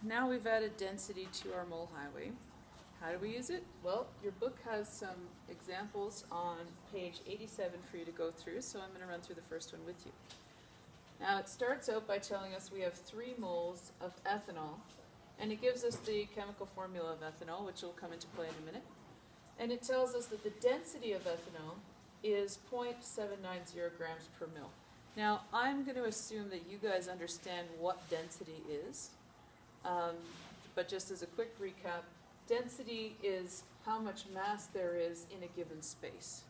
now we've added density to our mole highway. How do we use it? Well, your book has some examples on page 87 for you to go through, so I'm going to run through the first one with you. Now it starts out by telling us we have 3 moles of ethanol, and it gives us the chemical formula of ethanol, which will come into play in a minute. And it tells us that the density of ethanol is 0.790 grams per mil. Now, I'm going to assume that you guys understand what density is, but just as a quick recap, density is how much mass there is in a given space.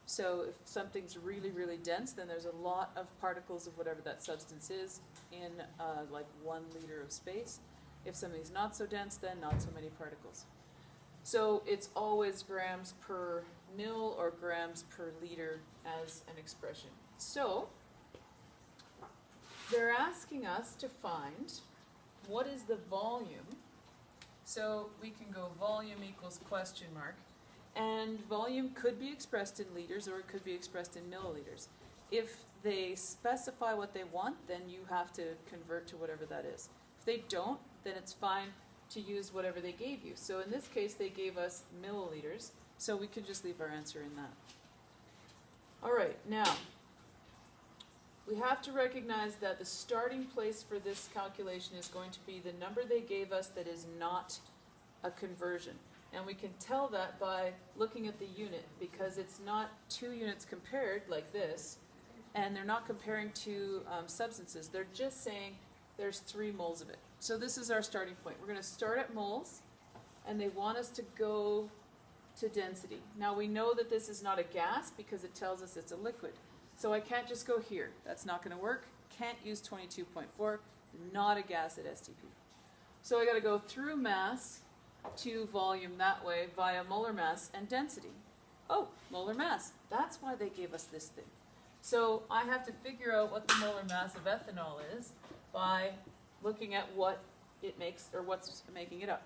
So if something's really, really dense, then there's a lot of particles of whatever that substance is in like 1 liter of space. If something's not so dense, then not so many particles. So it's always grams per mil or grams per liter as an expression. So they're asking us to find what is the volume. So we can go volume equals question mark. And volume could be expressed in liters or it could be expressed in milliliters. If they specify what they want, then you have to convert to whatever that is. If they don't, then it's fine to use whatever they gave you. So in this case, they gave us milliliters, so we can just leave our answer in that. All right, now, we have to recognize that the starting place for this calculation is going to be the number they gave us that is not a conversion. And we can tell that by looking at the unit, because it's not 2 units compared like this, and they're not comparing 2 substances. They're just saying there's 3 moles of it. So this is our starting point. We're going to start at moles, and they want us to go to density. Now we know that this is not a gas because it tells us it's a liquid. So I can't just go here. That's not going to work. Can't use 22.4. Not a gas at STP. So I got to go through mass to volume that way via molar mass and density. Oh, molar mass. That's why they gave us this thing. So I have to figure out what the molar mass of ethanol is by looking at what it makes, or what's making it up.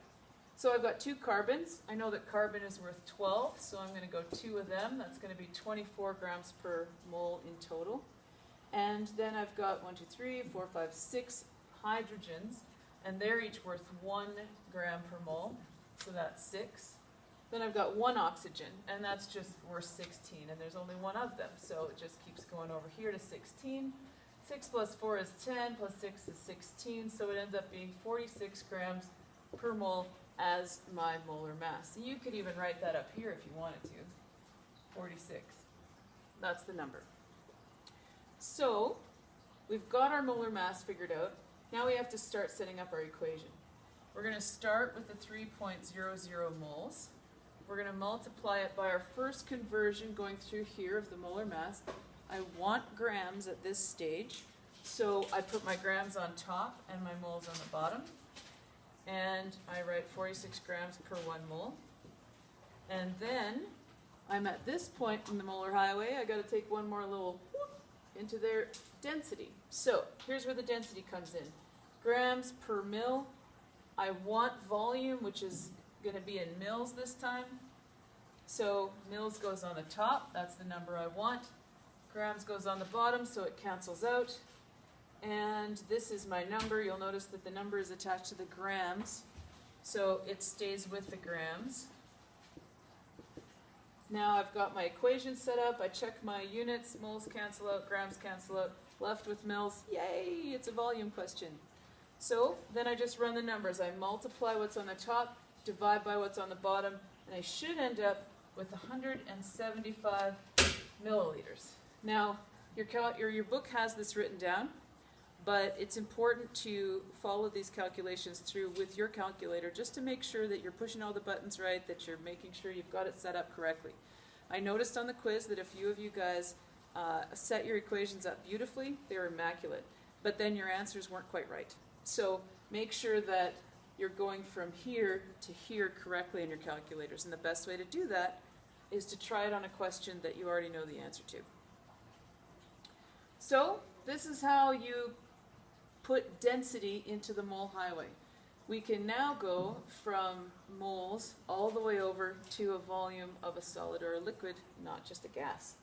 So I've got 2 carbons. I know that carbon is worth 12, so I'm going to go 2 of them. That's going to be 24 grams per mole in total. And then I've got 1, 2, 3, 4, 5, 6 hydrogens, and they're each worth 1 gram per mole, so that's 6. Then I've got 1 oxygen, and that's just worth 16, and there's only 1 of them, so it just keeps going over here to 16. 6 plus 4 is 10, plus 6 is 16, so it ends up being 46 grams per mole as my molar mass. You could even write that up here if you wanted to. 46. That's the number. So we've got our molar mass figured out. Now we have to start setting up our equation. We're going to start with the 3.00 moles. We're going to multiply it by our first conversion going through here of the molar mass. I want grams at this stage, so I put my grams on top and my moles on the bottom. And I write 46 grams per 1 mole. And then I'm at this point in the molar highway. I got to take one more little whoop into their density. So here's where the density comes in. Grams per mil. I want volume, which is going to be in mils this time. So mils goes on the top. That's the number I want. Grams goes on the bottom, so it cancels out. And this is my number. You'll notice that the number is attached to the grams, so it stays with the grams. Now I've got my equation set up. I check my units. Moles cancel out, grams cancel out. Left with mils. Yay, it's a volume question. So then I just run the numbers. I multiply what's on the top, divide by what's on the bottom, and I should end up with 175 milliliters. Now, your book has this written down, but it's important to follow these calculations through with your calculator just to make sure that you're pushing all the buttons right, that you're making sure you've got it set up correctly. I noticed on the quiz that a few of you guys set your equations up beautifully. They were immaculate, but then your answers weren't quite right. So make sure that you're going from here to here correctly in your calculators, and the best way to do that is to try it on a question that you already know the answer to. So this is how you put density into the mole highway. We can now go from moles all the way over to a volume of a solid or a liquid, not just a gas.